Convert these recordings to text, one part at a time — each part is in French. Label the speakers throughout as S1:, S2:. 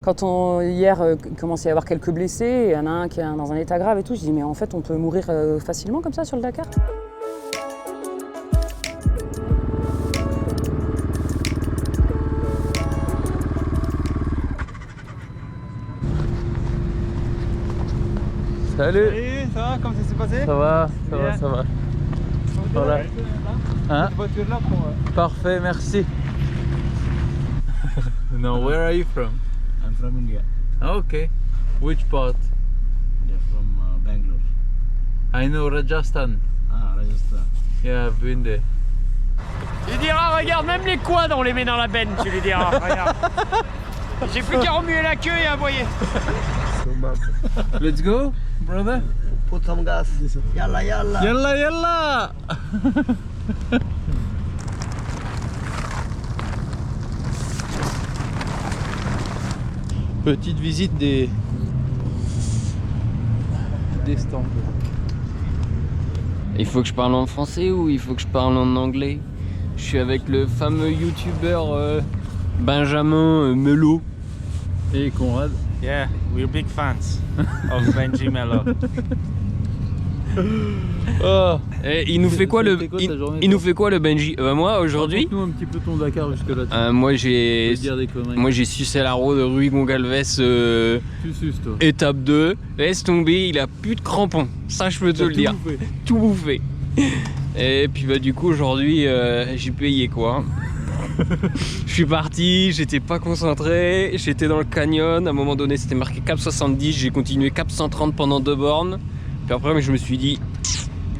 S1: Quand hier, il commençait à y avoir quelques blessés, il y en a un qui est dans un état grave et tout, je dis mais en fait on peut mourir facilement comme ça sur le Dakar.
S2: Salut.
S3: Salut, ça va? Comment ça s'est passé?
S2: Ça va, ça va, ça va. Voilà. Hein?
S3: Cette voiture là pour...
S2: Parfait, merci. Now, where are you from?
S4: I'm from India.
S2: Okay. Which part?
S4: Yeah, from Bangalore.
S2: I know Rajasthan.
S4: Ah, Rajasthan.
S2: Yeah, I've been there.
S5: Tu lui diras, regarde, même les quads on les met dans la benne, tu lui diras, regarde. J'ai plus qu'à remuer la queue et à aboyer.
S2: Let's go, brother.
S4: Put some gas. Yalla, yalla.
S2: Yalla, yalla. Petite visite des stands.
S5: Il faut que je parle en français ou il faut que je parle en anglais? Je suis avec le fameux youtubeur Benjamin Mello.
S2: Et Conrad.
S3: Yeah, we're big fans of Benji Mello.
S2: Oh.
S5: Et il nous fait quoi le
S2: C'était quoi ta journée,
S5: il nous
S2: toi
S5: fait quoi le Benji? Moi aujourd'hui,
S2: Raconte-nous un petit peu ton Dakar jusque là.
S5: moi
S2: Tu
S5: j'ai
S2: peux dire des conneries.
S5: moi j'ai sucé la roue de Ruigon Galvez
S2: Tu suces toi.
S5: étape 2. Laisse tomber, il a plus de crampons. Ça je peux te le dire.
S2: Bouffé.
S5: Tout bouffé. Et puis bah du coup aujourd'hui j'ai payé quoi. Je suis parti, j'étais pas concentré, j'étais dans le canyon, à un moment donné c'était marqué cap 70, j'ai continué cap 130 pendant 2 bornes. Puis après je me suis dit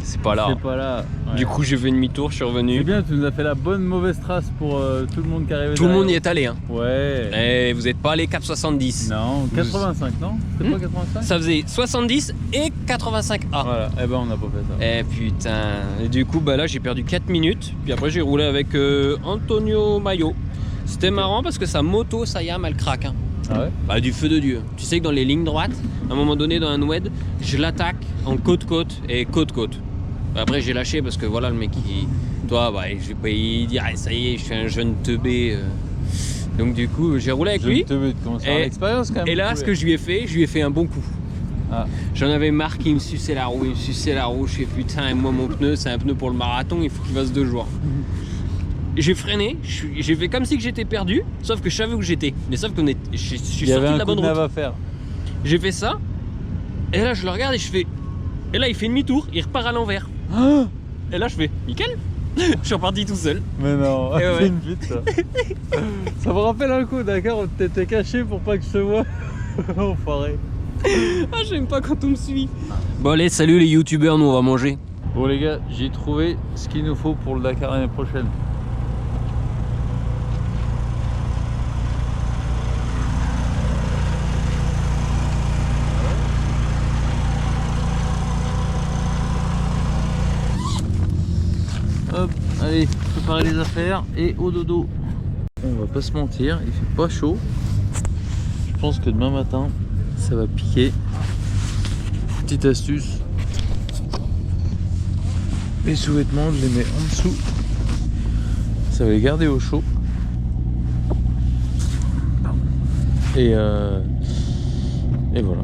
S5: c'est pas là.
S2: C'est pas là. Ouais.
S5: Du coup j'ai fait demi-tour, je suis
S2: C'est
S5: revenu.
S2: bien, tu nous as fait la bonne mauvaise trace pour tout le monde qui arrivait.
S5: Tout le monde y
S2: derrière.
S5: est allé hein.
S2: Ouais.
S5: Et vous êtes pas allé cap 70.
S2: Non, 85 non? C'est pas 85?
S5: Ça faisait 70 et 85A.
S2: Voilà, eh ben on n'a pas fait ça.
S5: Eh putain. Et du coup bah là j'ai perdu 4 minutes. Puis après j'ai roulé avec Antonio Mayo. C'était marrant parce que sa moto Sayam elle craque hein.
S2: Ah ouais?
S5: Bah du feu de Dieu. Tu sais que dans les lignes droites, à un moment donné dans un WED, je l'attaque en côte-côte et côte-côte. Après j'ai lâché parce que voilà le mec il... Toi bah je vais pas y dire ah, ça y est je suis un jeune teubé. Donc du coup j'ai roulé avec lui.
S2: Je te commencer à avoir l'expérience quand même.
S5: Et là ce que je lui ai fait un bon coup.
S2: Ah.
S5: J'en avais marre qu'il me suçait la roue, je fais putain et moi mon pneu c'est un pneu pour le marathon, il faut qu'il fasse 2 jours. J'ai freiné, j'ai fait comme si que j'étais perdu, sauf que je savais où j'étais. Mais sauf que je suis
S2: Il y avait
S5: sorti de
S2: un
S5: la
S2: coup
S5: bonne
S2: de nav
S5: route.
S2: à faire.
S5: J'ai fait ça, et là je le regarde et je fais... Et là il fait demi-tour, il repart à l'envers.
S2: Ah
S5: Et là je fais, nickel. Je suis reparti tout seul.
S2: mais non,
S5: Et
S2: c'est
S5: ouais.
S2: une pute ça. Ça me rappelle un coup, d'accord, où t'étais caché pour pas que je te voie. Enfoiré.
S5: Ah j'aime pas quand on me suit. Bon allez, salut les youtubeurs, nous on va manger.
S2: Bon les gars, j'ai trouvé ce qu'il nous faut pour le Dakar l'année prochaine. Hop, allez, préparer les affaires et au dodo. On va pas se mentir, il fait pas chaud. Je pense que demain matin, ça va piquer. Petite astuce, les sous-vêtements, je les mets en dessous. Ça va les garder au chaud. Et voilà.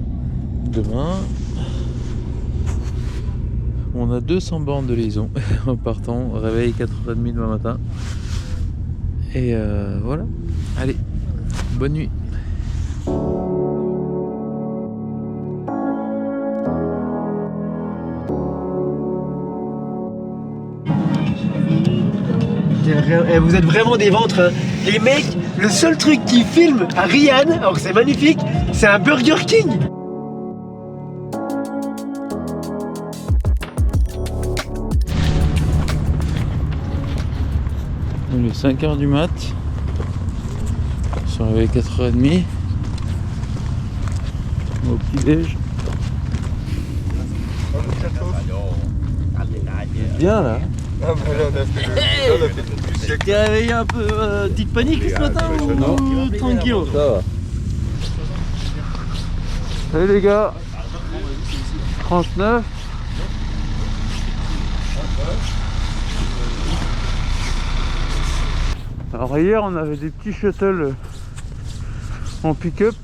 S2: Demain, on a 200 bornes de liaison en partant, réveil 4h30 demain matin. Et voilà. Allez, bonne nuit.
S6: Vous êtes vraiment des ventres. Hein. Les mecs, le seul truc qu'ils filment à Rian, alors que c'est magnifique, c'est un Burger King.
S2: Il est 5h du mat. Je suis arrivé à 4h30. Au petit déj. Bien là.
S6: T'es réveillé un peu petite panique ce matin ou tranquille?
S2: Ça va. Salut les gars. 39. Alors hier on avait des petits shuttles en pick-up.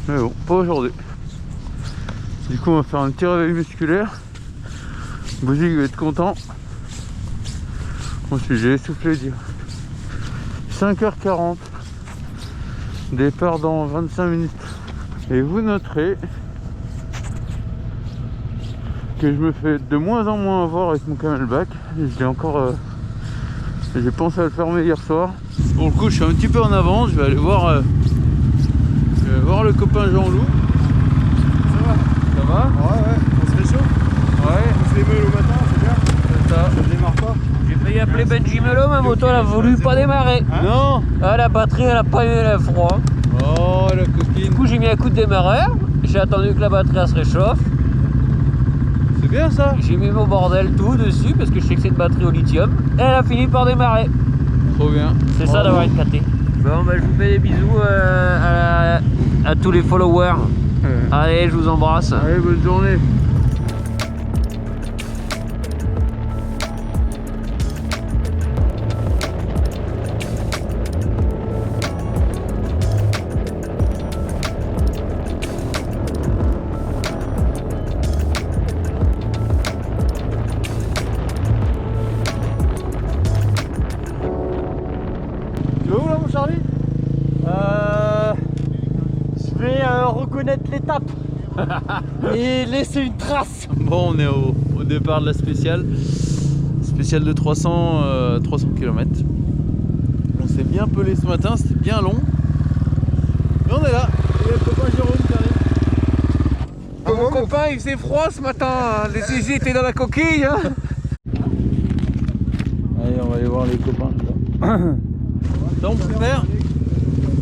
S2: Mais bon, pas aujourd'hui. Du coup, on va faire un petit réveil musculaire. Bougie va être content. Ensuite, j'ai essoufflé dire 5h40. Départ dans 25 minutes. Et vous noterez que je me fais de moins en moins avoir avec mon camelback. J'ai pensé à le fermer hier soir. Pour le coup, je suis un petit peu en avance. Je vais aller voir, le copain Jean-Loup. Ça va?
S7: Ouais, on se réchauffe.
S2: Ouais.
S7: On se les meule au matin, c'est bien.
S2: C'est ça.
S7: Ça démarre pas.
S5: J'ai failli appeler Benji Melo, ma moto elle a voulu pas démarrer.
S2: Non.
S5: Ah, la batterie elle a pas eu le froid.
S2: Oh la coquine.
S5: Du coup j'ai mis un coup de démarreur, j'ai attendu que la batterie elle se réchauffe.
S2: C'est bien ça.
S5: J'ai mis mon bordel tout dessus parce que je sais que c'est une batterie au lithium. Et elle a fini par démarrer.
S2: Trop bien.
S5: C'est ça d'avoir une KT. Bon bah je vous fais des bisous à tous les followers. Allez, je vous embrasse.
S2: Allez, bonne journée.
S7: Tu vas où là mon Charlie?
S6: Je vais reconnaître l'étape et laisser une trace.
S2: Bon, on est au départ de la spéciale de 300 km. On s'est bien pelé ce matin, c'était bien long. Mais on est là. Et le copain Jérôme qui arrive.
S5: Mon copain il faisait froid ce matin, les zizi étaient dans la coquille. Hein.
S2: Allez, on va aller voir les copains. Ça, on peut faire?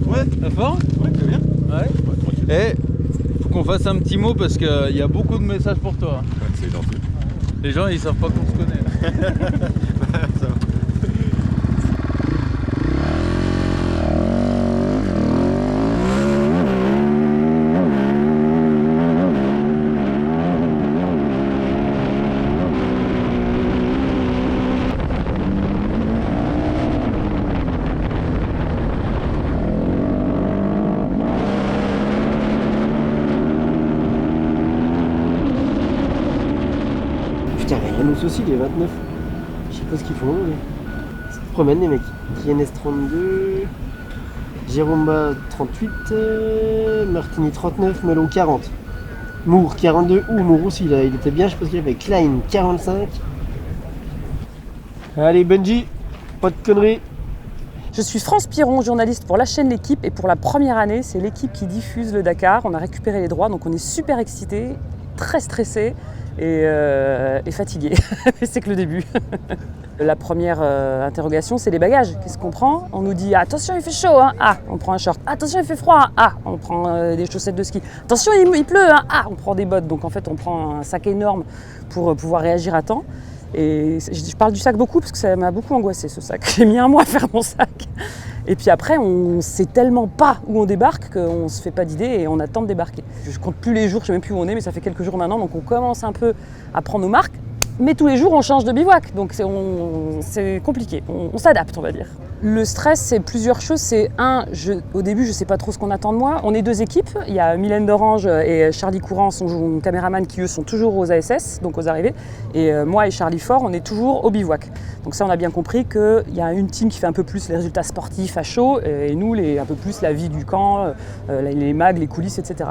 S2: Ouais, la forme? Ouais, très bien. Ouais. Et faut qu'on fasse un petit mot parce qu'il y a beaucoup de messages pour toi.
S7: Ouais, c'est gentil.
S2: Les gens ils savent pas qu'on se connaît.
S7: Ça va.
S6: Putain, mais Renault aussi, il est 29. Je sais pas ce qu'ils font, mais. Ils se promènent, les mecs. JNS 32, Jérôme 38, Martini 39, Melo 40. Moore 42, Moore aussi, là, il était bien, je sais pas ce qu'il avait. Klein 45. Allez, Benji, pas de conneries.
S1: Je suis France Piron, journaliste pour la chaîne L'équipe et pour la première année, c'est l'équipe qui diffuse le Dakar. On a récupéré les droits, donc on est super excités, très stressés et fatigués. Mais c'est que le début. La première interrogation, c'est les bagages. Qu'est-ce qu'on prend? On nous dit attention, il fait chaud, hein. Ah, on prend un short. Attention, il fait froid, hein. Ah, on prend des chaussettes de ski. Attention, il pleut, hein. Ah, on prend des bottes. Donc en fait, on prend un sac énorme pour pouvoir réagir à temps. Et je parle du sac beaucoup parce que ça m'a beaucoup angoissé ce sac. J'ai mis un mois à faire mon sac. Et puis après, on sait tellement pas où on débarque qu'on se fait pas d'idée et on attend de débarquer. Je compte plus les jours, je sais même plus où on est, mais ça fait quelques jours maintenant, donc on commence un peu à prendre nos marques. Mais tous les jours, on change de bivouac, donc c'est compliqué. On s'adapte, on va dire. Le stress, c'est plusieurs choses. C'est au début, je sais pas trop ce qu'on attend de moi. On est deux équipes. Il y a Mylène d'Orange et Charlie Courant, son caméraman, qui eux sont toujours aux ASS, donc aux arrivées. Et moi et Charlie Fort, on est toujours au bivouac. Donc ça, on a bien compris qu'il y a une team qui fait un peu plus les résultats sportifs à chaud, et nous, un peu plus la vie du camp, les mags, les coulisses, etc.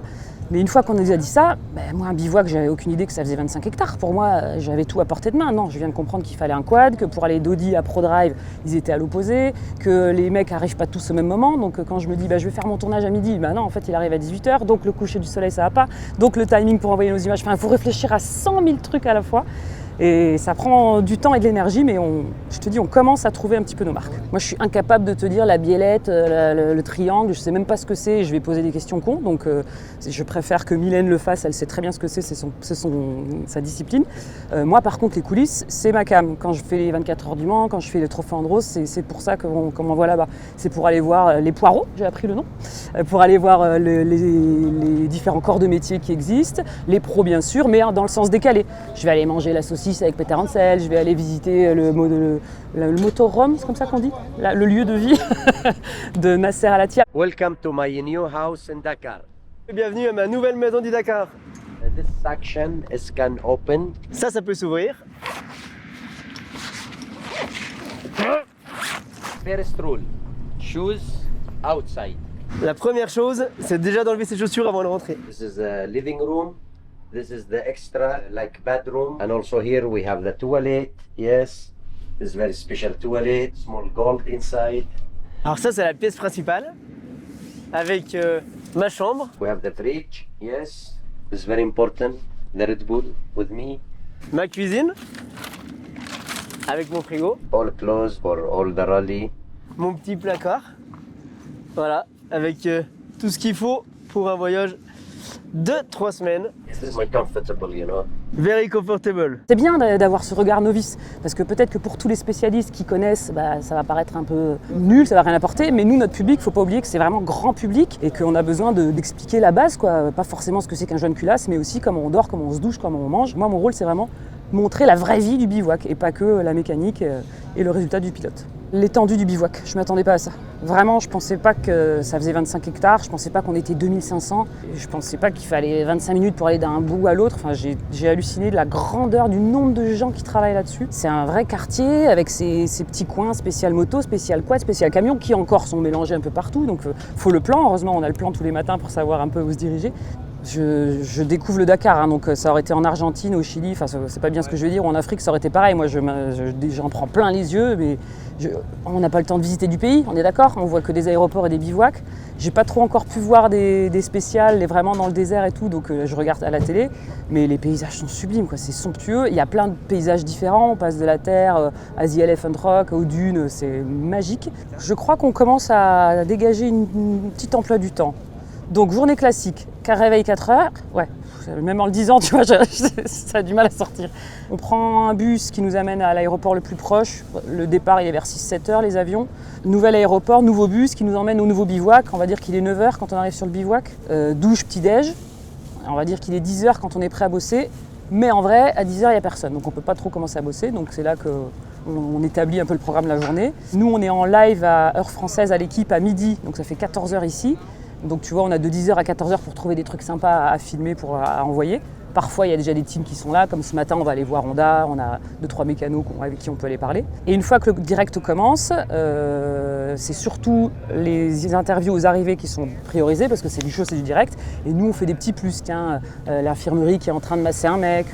S1: Mais une fois qu'on nous a dit ça, moi un bivouac, j'avais aucune idée que ça faisait 25 hectares. Pour moi, j'avais tout à portée de main. Non, je viens de comprendre qu'il fallait un quad, que pour aller d'Audi à ProDrive, ils étaient à l'opposé, que les mecs n'arrivent pas tous au même moment. Donc quand je me dis je vais faire mon tournage à midi, non, en fait il arrive à 18h, donc le coucher du soleil ça va pas, donc le timing pour envoyer nos images, il faut réfléchir à 100 000 trucs à la fois. Et ça prend du temps et de l'énergie, mais je te dis, on commence à trouver un petit peu nos marques. Moi, je suis incapable de te dire la biellette, le triangle, je sais même pas ce que c'est, et je vais poser des questions cons, donc je préfère que Mylène le fasse, elle sait très bien ce que c'est sa discipline. Moi, par contre, les coulisses, c'est ma cam. Quand je fais les 24 heures du Mans, quand je fais les trophées Andros, c'est pour ça qu'on m'envoie là-bas. C'est pour aller voir les poireaux, j'ai appris le nom, pour aller voir les différents corps de métier qui existent, les pros bien sûr, mais dans le sens décalé. Je vais aller manger la saucisse 6 avec Peter Hansel, je vais aller visiter le motorhome, c'est comme ça qu'on dit, le lieu de vie de Nasser Al-Attiyah.
S6: Welcome to my new house in Dakar. Bienvenue à ma nouvelle maison du Dakar. This section is can open. Ça peut s'ouvrir. First rule, shoes outside. La première chose, c'est déjà d'enlever ses chaussures avant de rentrer. This is the living room. This is the extra like bedroom. And also here we have the toilet. Yes, this very special toilet. Small gold inside. Alors ça, c'est la pièce principale avec ma chambre. We have the fridge. Yes, it's very important. The Red Bull with me. Ma cuisine avec mon frigo. All clothes for all the rally. Mon petit placard. Voilà, avec tout ce qu'il faut pour un voyage de 3 semaines. This is comfortable, you know. Very comfortable.
S1: C'est bien d'avoir ce regard novice, parce que peut-être que pour tous les spécialistes qui connaissent, ça va paraître un peu nul, ça va rien apporter, mais nous, notre public, faut pas oublier que c'est vraiment grand public et qu'on a besoin d'expliquer la base, quoi. Pas forcément ce que c'est qu'un jeune culasse, mais aussi comment on dort, comment on se douche, comment on mange. Moi, mon rôle, c'est vraiment montrer la vraie vie du bivouac et pas que la mécanique et le résultat du pilote. L'étendue du bivouac, je m'attendais pas à ça. Vraiment, je pensais pas que ça faisait 25 hectares, je pensais pas qu'on était 2500, je pensais pas qu'il fallait 25 minutes pour aller d'un bout à l'autre. Enfin, j'ai halluciné de la grandeur du nombre de gens qui travaillent là-dessus. C'est un vrai quartier avec ses petits coins spécial moto, spécial quad, spécial camion, qui encore sont mélangés un peu partout. Donc faut le plan, heureusement on a le plan tous les matins pour savoir un peu où se diriger. Je découvre le Dakar, hein, donc ça aurait été en Argentine, au Chili, enfin c'est pas bien ce que je veux dire, ou en Afrique ça aurait été pareil. Moi j'en prends plein les yeux, mais on n'a pas le temps de visiter du pays, on est d'accord, on voit que des aéroports et des bivouacs. J'ai pas trop encore pu voir des spéciales, vraiment dans le désert et tout, donc je regarde à la télé, mais les paysages sont sublimes, quoi. C'est somptueux, il y a plein de paysages différents, on passe de la terre à The Elephant Rock, aux dunes, c'est magique. Je crois qu'on commence à dégager une petite emploi du temps. Donc journée classique, réveil 4 heures, ouais, même en le disant, tu vois, ça a du mal à sortir. On prend un bus qui nous amène à l'aéroport le plus proche, le départ il est vers 6-7 heures les avions. Nouvel aéroport, nouveau bus qui nous emmène au nouveau bivouac, on va dire qu'il est 9 heures quand on arrive sur le bivouac. Douche, petit-déj, on va dire qu'il est 10 heures quand on est prêt à bosser, mais en vrai à 10 heures il n'y a personne, donc on ne peut pas trop commencer à bosser, donc c'est là qu'on établit un peu le programme de la journée. Nous on est en live à heure française à l'équipe à midi, donc ça fait 14 heures ici. Donc tu vois, on a de 10h à 14h pour trouver des trucs sympas à filmer, à envoyer. Parfois, il y a déjà des teams qui sont là, comme ce matin, on va aller voir Honda, on a 2-3 mécanos avec qui on peut aller parler. Et une fois que le direct commence, c'est surtout les interviews aux arrivées qui sont priorisées, parce que c'est du show, c'est du direct. Et nous, on fait des petits plus. Tiens, l'infirmerie qui est en train de masser un mec.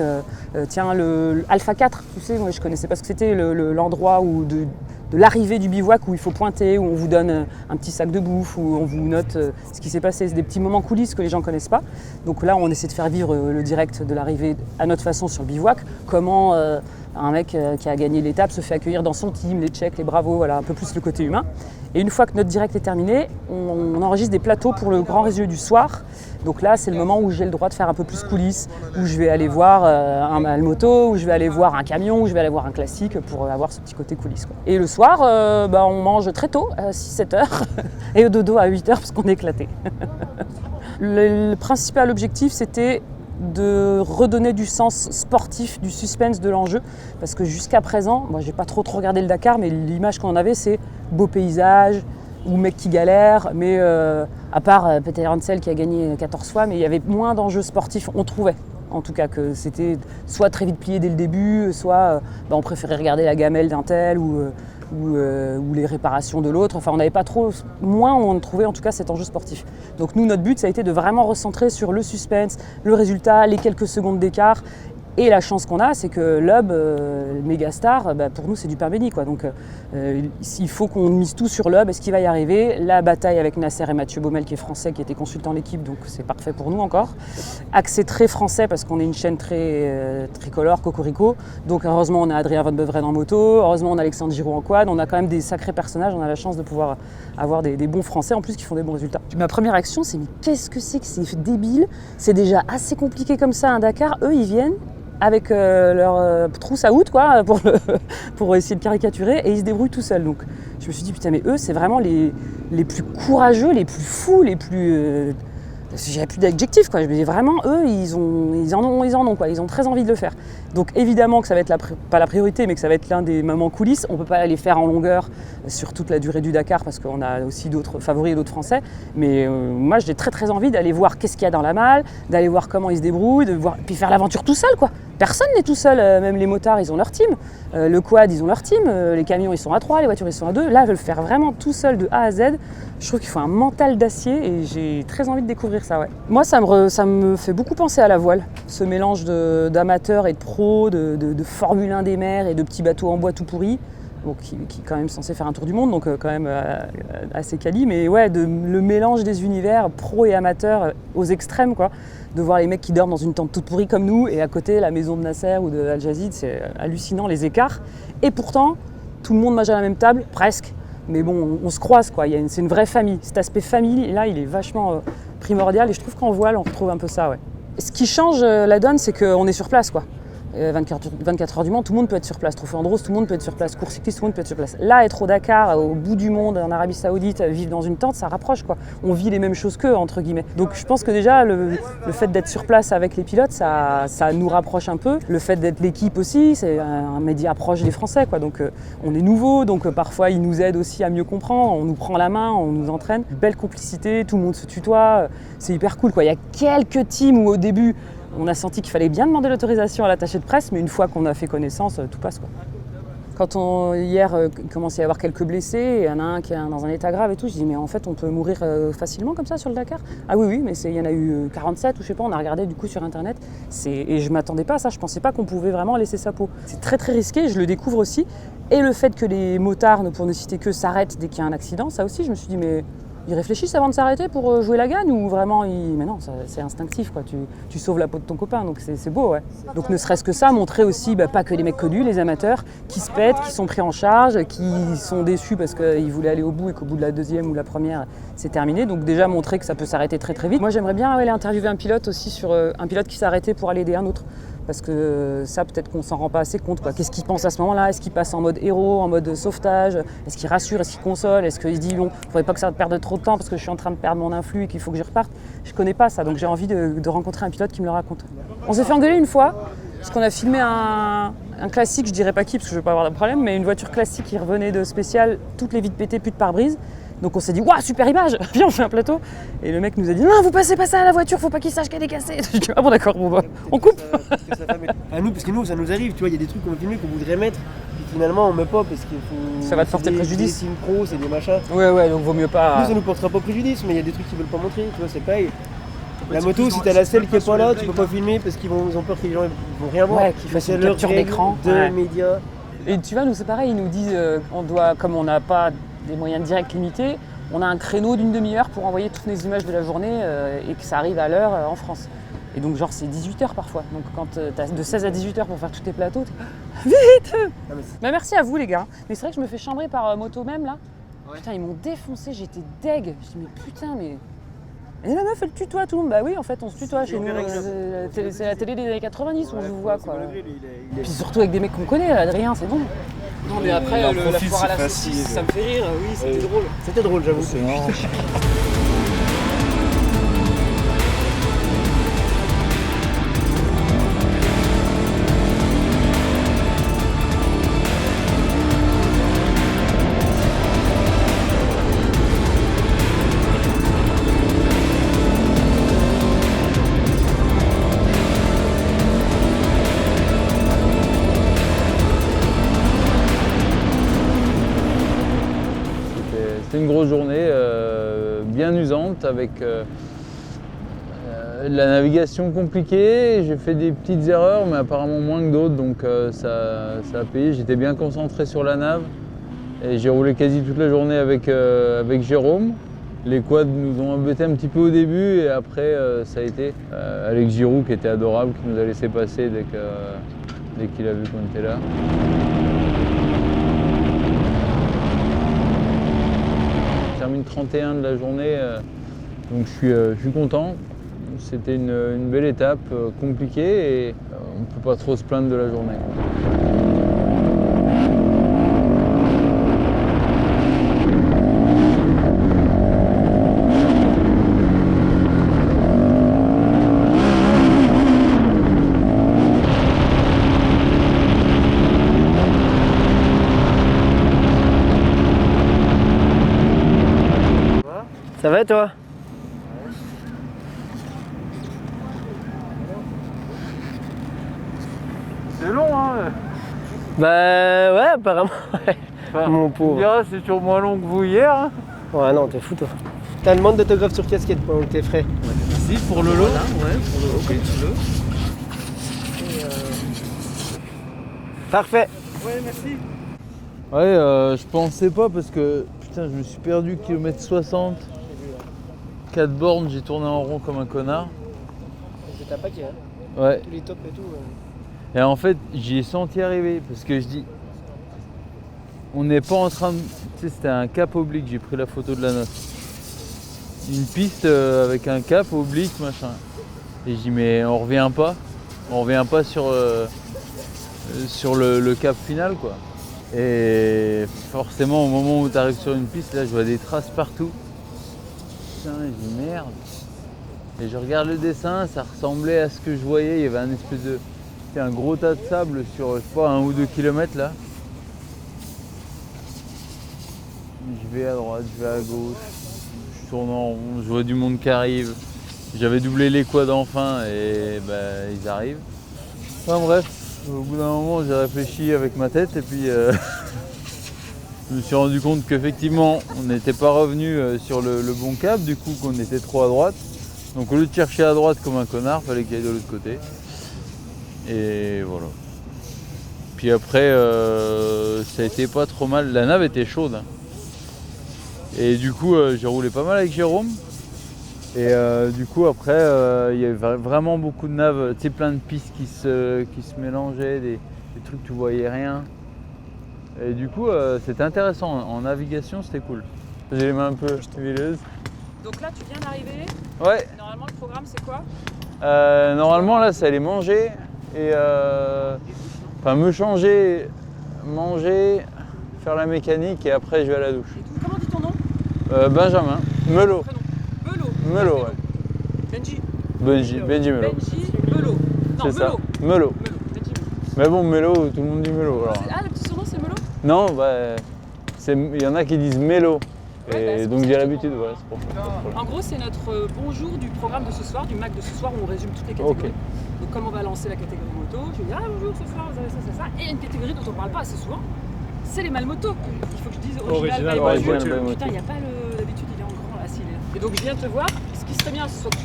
S1: Tiens, le Alpha 4, tu sais, moi je connaissais pas ce que c'était, l'endroit où de l'arrivée du bivouac où il faut pointer, où on vous donne un petit sac de bouffe, où on vous note ce qui s'est passé. C'est des petits moments coulisses que les gens ne connaissent pas. Donc là, on essaie de faire vivre le direct de l'arrivée à notre façon sur le bivouac. Comment un mec qui a gagné l'étape se fait accueillir dans son team, les checks, les bravos, voilà, un peu plus le côté humain. Et une fois que notre direct est terminé, on enregistre des plateaux pour le grand résumé du soir. Donc là, c'est le moment où j'ai le droit de faire un peu plus coulisses, où je vais aller voir un mal moto, où je vais aller voir un camion, où je vais aller voir un classique pour avoir ce petit côté coulisses, quoi. Et le soir, on mange très tôt, à 6-7 heures, et au dodo à 8 heures parce qu'on est éclaté. Le principal objectif, c'était de redonner du sens sportif, du suspense de l'enjeu, parce que jusqu'à présent, moi j'ai pas trop regardé le Dakar, mais l'image qu'on en avait, c'est beau paysage, ou mec qui galère, mais à part Peter Hansel qui a gagné 14 fois, mais il y avait moins d'enjeux sportifs, on trouvait. En tout cas, que c'était soit très vite plié dès le début, soit on préférait regarder la gamelle d'un tel ou les réparations de l'autre. Enfin, on n'avait pas trop, moins on trouvait en tout cas cet enjeu sportif. Donc nous, notre but, ça a été de vraiment recentrer sur le suspense, le résultat, les quelques secondes d'écart. Et la chance qu'on a, c'est que l'hub, Megastar, pour nous, c'est du pain béni, quoi. Donc il faut qu'on mise tout sur l'hub. Est-ce qu'il va y arriver? La bataille avec Nasser et Mathieu Baumel, qui est français, qui était consultant l'équipe, donc c'est parfait pour nous encore. Accès très français, parce qu'on est une chaîne très tricolore, cocorico. Donc heureusement, on a Adrien Van Beveren en moto. Heureusement, on a Alexandre Giraud en quad. On a quand même des sacrés personnages. On a la chance de pouvoir avoir des bons Français, en plus, qui font des bons résultats. Ma première action, c'est mais qu'est-ce que c'est débile? C'est déjà assez compliqué comme ça, un Dakar. Eux, ils viennent avec leur trousse à out, quoi, pour essayer de caricaturer, et ils se débrouillent tout seuls. Donc je me suis dit, putain, mais eux, c'est vraiment les plus courageux, les plus fous, les plus J'avais plus d'adjectifs, quoi. Je me disais vraiment, eux, ils en ont, quoi. Ils ont très envie de le faire. Donc évidemment que ça va être pas la priorité, mais que ça va être l'un des moments coulisses. On peut pas les faire en longueur sur toute la durée du Dakar parce qu'on a aussi d'autres favoris et d'autres Français. Mais moi, j'ai très très envie d'aller voir qu'est-ce qu'il y a dans la malle, d'aller voir comment ils se débrouillent, puis faire l'aventure tout seul, quoi. Personne n'est tout seul, même les motards, ils ont leur team. Le quad, ils ont leur team. Les camions, ils sont à 3, les voitures, ils sont à 2. Là, ils veulent faire vraiment tout seul de A à Z. Je trouve qu'il faut un mental d'acier et j'ai très envie de découvrir ça, ouais. Moi, ça me fait beaucoup penser à la voile. Ce mélange d'amateurs et de pros, de Formule 1 des mers et de petits bateaux en bois tout pourris. Bon, qui est quand même censé faire un tour du monde, donc quand même assez quali. Mais ouais, le mélange des univers pro et amateurs aux extrêmes, quoi. De voir les mecs qui dorment dans une tente toute pourrie comme nous et à côté la maison de Nasser ou de Al Jazid, c'est hallucinant les écarts. Et pourtant, tout le monde mange à la même table, presque. Mais bon, on se croise, quoi. C'est une vraie famille. Cet aspect famille, là, il est vachement primordial et je trouve qu'en voile, on retrouve un peu ça, ouais. Ce qui change la donne, c'est qu'on est sur place, quoi. 24 heures du Mans, tout le monde peut être sur place. Trophée Andros, tout le monde peut être sur place. Course cycliste, tout le monde peut être sur place. Là, être au Dakar, au bout du monde, en Arabie Saoudite, vivre dans une tente, ça rapproche, quoi. On vit les mêmes choses qu'eux, entre guillemets. Donc je pense que déjà, le fait d'être sur place avec les pilotes, ça nous rapproche un peu. Le fait d'être l'équipe aussi, c'est un média proche des Français, quoi. Donc on est nouveaux, donc parfois ils nous aident aussi à mieux comprendre. On nous prend la main, on nous entraîne. Belle complicité, tout le monde se tutoie. C'est hyper cool, quoi. Il y a quelques teams où au début, on a senti qu'il fallait bien demander l'autorisation à l'attaché de presse, mais une fois qu'on a fait connaissance, tout passe, quoi. Quand hier, il commençait à y avoir quelques blessés, il y en a un qui est dans un état grave et tout, je dis mais en fait on peut mourir facilement comme ça sur le Dakar? Ah oui, mais il y en a eu 47 ou je sais pas, on a regardé du coup sur internet, et je m'attendais pas à ça, je pensais pas qu'on pouvait vraiment laisser sa peau. C'est très très risqué, je le découvre aussi, et le fait que les motards, pour ne citer que, s'arrêtent dès qu'il y a un accident, ça aussi je me suis dit mais... Ils réfléchissent avant de s'arrêter pour jouer la gagne ou vraiment Mais non, c'est instinctif, quoi. Tu sauves la peau de ton copain, donc c'est beau, ouais. Donc ne serait-ce que ça, montrer aussi pas que les mecs connus, les amateurs, qui se pètent, qui sont pris en charge, qui sont déçus parce qu'ils voulaient aller au bout et qu'au bout de la deuxième ou la première, c'est terminé. Donc déjà montrer que ça peut s'arrêter très très vite. Moi j'aimerais bien aller interviewer un pilote aussi sur un pilote qui s'est arrêté pour aller aider un autre. Parce que ça, peut-être qu'on s'en rend pas assez compte, quoi. Qu'est-ce qu'il pense à ce moment-là? Est-ce qu'il passe en mode héros, en mode sauvetage? Est-ce qu'il rassure? Est-ce qu'il console? Est-ce qu'il se dit bon, faudrait pas que ça perde trop de temps parce que je suis en train de perdre mon influx et qu'il faut que je reparte? Je connais pas ça, donc j'ai envie de rencontrer un pilote qui me le raconte. On s'est fait engueuler une fois parce qu'on a filmé un classique, je dirais pas qui parce que je veux pas avoir de problème, mais une voiture classique qui revenait de spécial, toutes les vitres pétées, plus de pare-brise. Donc on s'est dit, waouh, super image, viens on fait un plateau. Et le mec nous a dit, non, vous passez pas ça à la voiture, faut pas qu'il sache qu'elle est cassée. Je dis, ah bon d'accord, bon bah, on coupe.
S6: À nous, parce que nous, ça nous arrive, tu vois, il y a des trucs qu'on filme qu'on voudrait mettre, puis finalement on met pas parce qu'il faut...
S1: Ça va te porter préjudice.
S6: C'est des signes pro, c'est des machins.
S1: Ouais, donc vaut mieux pas...
S6: Nous, ça nous portera pas préjudice, mais il y a des trucs qu'ils veulent pas montrer, tu vois, c'est pareil. La moto, si t'as la selle qui est pas là, tu peux pas filmer parce qu'ils ont peur que les gens ils vont rien voir.
S1: Ouais, qu'ils fassent une capture d'écran.
S6: De médias.
S1: Et tu vois, nous c'est pareil, ils nous disent, on doit, comme on n'a pas des moyens directs limités, on a un créneau d'une demi-heure pour envoyer toutes les images de la journée et que ça arrive à l'heure en France. Et donc genre c'est 18h parfois. Donc quand t'as de 16 à 18h pour faire tous tes plateaux, vite. Mais merci à vous les gars. Mais c'est vrai que je me fais chambrer par moto même là. Ouais. Putain, ils m'ont défoncé, j'étais deg. Je dis mais putain, mais... Et la meuf elle tutoie tout le monde. Bah oui, en fait on se tutoie chez nous. C'est la télé des années 90 où on se voit, quoi. Puis surtout avec des mecs qu'on connaît, Adrien, c'est bon. Non mais après la foire à la saucisse, ça me fait rire, oui, c'était drôle.
S6: C'était drôle, j'avoue.
S7: C'est marrant.
S2: C'était une grosse journée, bien usante, avec de la navigation compliquée. J'ai fait des petites erreurs, mais apparemment moins que d'autres, donc ça a payé. J'étais bien concentré sur la nave et j'ai roulé quasi toute la journée avec Jérôme. Les quads nous ont embêtés un petit peu au début et après ça a été Alex Giroux qui était adorable, qui nous a laissé passer dès qu'il a vu qu'on était là. Je termine 31 de la journée, donc je suis content. C'était une belle étape, compliquée, et on ne peut pas trop se plaindre de la journée.
S6: Ouais, toi?
S2: C'est long, hein.
S6: Bah ouais, apparemment. Ouais.
S2: Enfin,
S6: Mon
S2: tu me
S6: pauvre.
S2: diras, c'est toujours moins long que vous hier. Hein.
S6: Ouais, non, t'es fou, toi. T'as une demande d'autographe sur casquette pendant que t'es frais.
S2: Si, pour Lolo.
S6: Voilà, ouais, pour le comme tu veux. Parfait.
S2: Ouais, je pensais pas parce que putain, je me suis perdu kilomètre 60. 4 bornes, j'ai tourné en rond comme un connard.
S6: C'est un paquet, hein.
S2: Ouais.
S6: Tous les tops et tout.
S2: Et en fait, j'y ai senti arriver parce que je dis, on n'est pas en train de. Tu sais, c'était un cap oblique, j'ai pris la photo de la note. Une piste avec un cap oblique, machin. Et je dis, mais on revient pas sur le cap final, quoi. Et forcément, au moment où tu arrives sur une piste, là, je vois des traces partout. Putain, je dis merde. Et je regarde le dessin, ça ressemblait à ce que je voyais. Il y avait un espèce de. C'était un gros tas de sable sur, je sais pas, 1 ou 2 kilomètres là. Je vais à droite, je vais à gauche, je tourne en rond, je vois du monde qui arrive. J'avais doublé les quads enfin et bah, ils arrivent. Enfin bref, au bout d'un moment j'ai réfléchi avec ma tête et puis je me suis rendu compte qu'effectivement on n'était pas revenu sur le bon cap, du coup qu'on était trop à droite. Donc au lieu de chercher à droite comme un connard, fallait qu'il aille de l'autre côté. Et voilà. Puis après, ça a été pas trop mal. La nave était chaude. Hein. Et du coup, j'ai roulé pas mal avec Jérôme. Et du coup, après, il y avait vraiment beaucoup de naves, tu sais, plein de pistes qui se mélangeaient, des trucs où tu voyais rien. Et du coup, c'était intéressant. En navigation, c'était cool. J'ai les mains un peu huileuses.
S1: Donc là, tu viens d'arriver.
S2: Ouais.
S1: Normalement, le programme, c'est quoi?
S2: Normalement, là, ça allait manger. Et enfin me changer, manger, faire la mécanique et après je vais à la douche.
S1: Comment dit ton nom?
S2: Benjamin, Melo.
S1: Melo.
S2: Melo, ouais.
S1: Benji.
S2: Benji Melo.
S1: Benji Melo. Non,
S2: C'est ça.
S1: Melo.
S2: Melo.
S1: Benji Melo.
S2: Mais bon, Melo, tout le monde dit Melo. Alors.
S1: Ah, le petit surnom, c'est Melo?
S2: Non, bah, il y en a qui disent Melo.
S1: Ouais, bah,
S2: Et
S1: c'est
S2: donc
S1: pour
S2: j'ai
S1: ça que je
S2: l'habitude,
S1: te
S2: voilà, c'est pour ça.
S1: En gros, c'est notre bonjour du programme de ce soir, du Mac de ce soir, où on résume toutes les catégories.
S2: Ok.
S1: Donc, comme on va lancer la catégorie moto, je vais dire, ah bonjour, ce soir, vous avez ça. Et il y a une catégorie dont on parle pas assez souvent, c'est les malmotos. Il faut que je dise original by moto. Putain, il n'y a pas le. D'habitude, il est en grand là, s'il est là. Et donc, je viens te voir. Ce qui serait bien, c'est soit que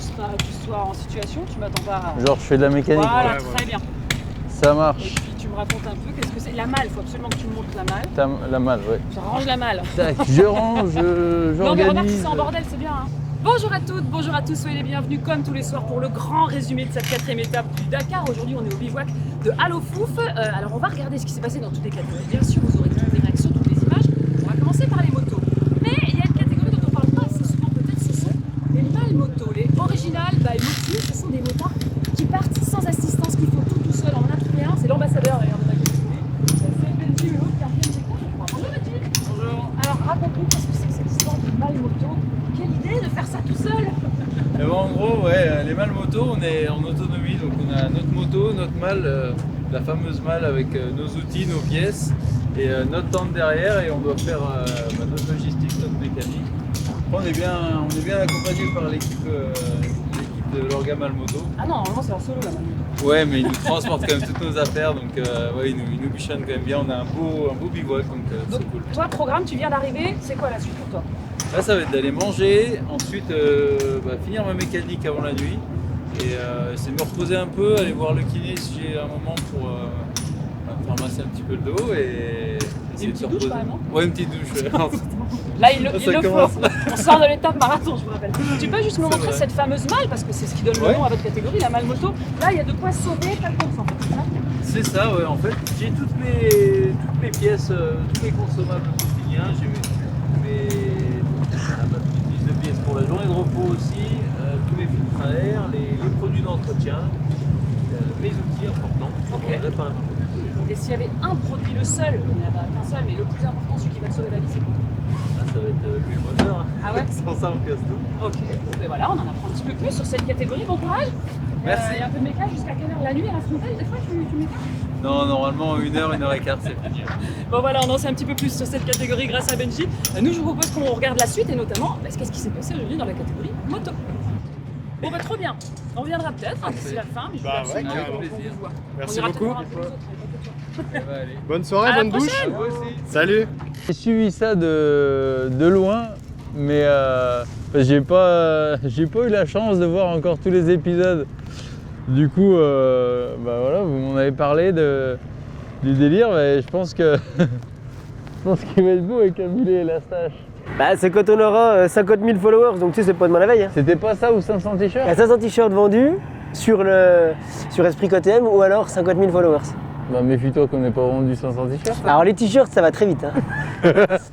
S1: tu sois en situation, tu m'attends pas.
S2: Genre je fais de la mécanique.
S1: Voilà,
S2: Ouais.
S1: très bien.
S2: Ça
S1: Et
S2: marche.
S1: puis, tu me racontes un peu, qu'est-ce que c'est? La malle, il faut absolument que tu me montres la malle.
S2: La malle, ouais.
S1: Je range la malle.
S2: Tac, je range, j'organise.
S1: Non mais remarque, c'est en bordel, c'est bien. Hein. Bonjour à toutes, bonjour à tous, soyez les bienvenus comme tous les soirs pour le grand résumé de cette 4e étape du Dakar. Aujourd'hui, on est au bivouac de Alofouf. Alors, on va regarder ce qui s'est passé dans toutes les catégories. Bien sûr, vous aurez toutes les réactions, toutes les images. On va commencer par les motos. Mais il y a une catégorie dont on parle pas assez souvent, peut-être, ce sont les mal motos. Les originales by moto, ce sont des motards qui partent sans assistance, qui font tout seul. On en a trouvé un, c'est l'ambassadeur d'ailleurs de la catégorie. C'est Benji Melo qui a fait une écoute. Bonjour Benji. Bonjour. Alors, raconte-nous, qu'est-ce que c'est que cette histoire de mal moto? Quelle idée de faire ça tout seul?
S2: Et bon, en gros, ouais, les malles moto, on est en autonomie, donc on a notre moto, notre malle, la fameuse malle avec nos outils, nos pièces, et notre tente derrière, et on doit faire notre logistique, notre mécanique. On est bien accompagné par l'équipe de l'Orga Mal Moto.
S1: Ah non, normalement c'est en solo la mal moto.
S2: Ouais, mais ils nous transportent quand même toutes nos affaires, donc ouais, ils nous bichonnent quand même bien. On a un beau bivouac, donc c'est cool.
S1: Toi, programme, tu viens d'arriver, c'est quoi la suite pour toi?
S2: Là, ça va être d'aller manger, ensuite finir ma mécanique avant la nuit et c'est de me reposer un peu, aller voir le kiné si j'ai un moment pour me ramasser un petit peu le dos et essayer de se reposer.
S1: Carrément.
S2: Ouais, une petite douche.
S1: Là, il le
S2: commence.
S1: faut. On sort de l'étape marathon, je me rappelle. Tu peux juste me montrer cette fameuse malle, parce que c'est ce qui donne le nom à votre catégorie, la malle moto. Là, il y a de quoi sauver ta course en fait.
S2: C'est ça, ouais, en fait. J'ai toutes mes pièces, tous mes consommables quotidiens. J'ai mes petites de pièces pour la journée de repos aussi, tous mes filtres à air, les produits d'entretien, mes outils importants pour réparer ma moto.
S1: Et s'il y avait un produit, le seul, il n'y en a qu'un seul, mais le plus important, celui qui va te sauver la vie, c'est quoi?
S2: Là, ça va être l'huile moteur.
S1: Ah ouais?
S2: Sans ça, on casse tout.
S1: Ok, et voilà, on en apprend un petit peu plus sur cette catégorie. Bon courage.
S2: Merci.
S1: Il y a un peu de mécanique jusqu'à quelle heure? La nuit à la frontale, des fois tu mécaniques?
S2: Non, normalement 1h15 c'est fini.
S1: Bon voilà, on en sait un petit peu plus sur cette catégorie grâce à Benji. Nous, je vous propose qu'on regarde la suite et notamment qu'est-ce qui s'est passé aujourd'hui dans la catégorie moto. Bon bah trop bien, on reviendra peut-être d'ici la fin, mais je
S7: Bah
S1: vous
S7: ouais,
S1: absolument
S7: carrément.
S1: qu'on vous voit.
S7: Merci
S1: On ira
S7: beaucoup.
S1: peut-être voir un peu les autres,
S2: Allez.
S7: Bonne soirée,
S1: À la
S7: bonne douche.
S1: prochaine.
S7: Salut.
S2: J'ai suivi ça de loin, mais j'ai pas eu la chance de voir encore tous les épisodes. Du coup, bah voilà, vous m'en avez parlé du délire, mais je pense que je pense qu'il va être beau avec un mulet et la stache.
S6: Bah, c'est quand on aura 50 000 followers, donc tu sais, c'est pas demain la veille. Hein.
S2: C'était pas ça ou 500
S6: Il y
S2: t-shirts?
S6: a 500 t-shirts vendus sur Esprit KTM ou alors 50 000 followers.
S2: Bah méfie-toi qu'on n'ait pas vendu 500 t-shirts.
S6: Alors les t-shirts, ça va très vite. Hein.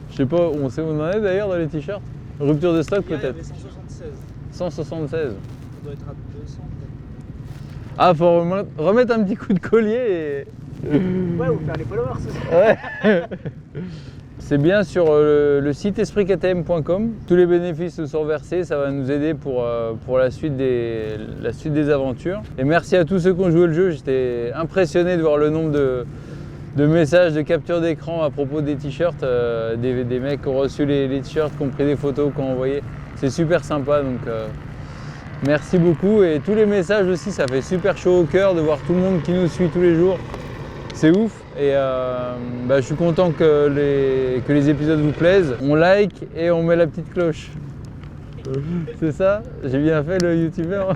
S2: Je sais pas, on sait où on en est d'ailleurs dans les t-shirts. Rupture de stock peut-être. 176.
S3: On doit être à 200 peut-être.
S2: Ah, faut remettre un petit coup de collier et...
S6: Ouais, ou faire les followers aussi.
S2: Ouais. C'est bien sur le site espritktm.com. Tous les bénéfices nous sont versés, ça va nous aider pour la suite des aventures. Et merci à tous ceux qui ont joué le jeu. J'étais impressionné de voir le nombre de messages, de captures d'écran à propos des t-shirts. Des mecs qui ont reçu les t-shirts, qui ont pris des photos, qui ont envoyé. C'est super sympa, donc merci beaucoup. Et tous les messages aussi, ça fait super chaud au cœur de voir tout le monde qui nous suit tous les jours. C'est ouf et je suis content que les épisodes vous plaisent. On like et on met la petite cloche. C'est ça? J'ai bien fait le youtubeur.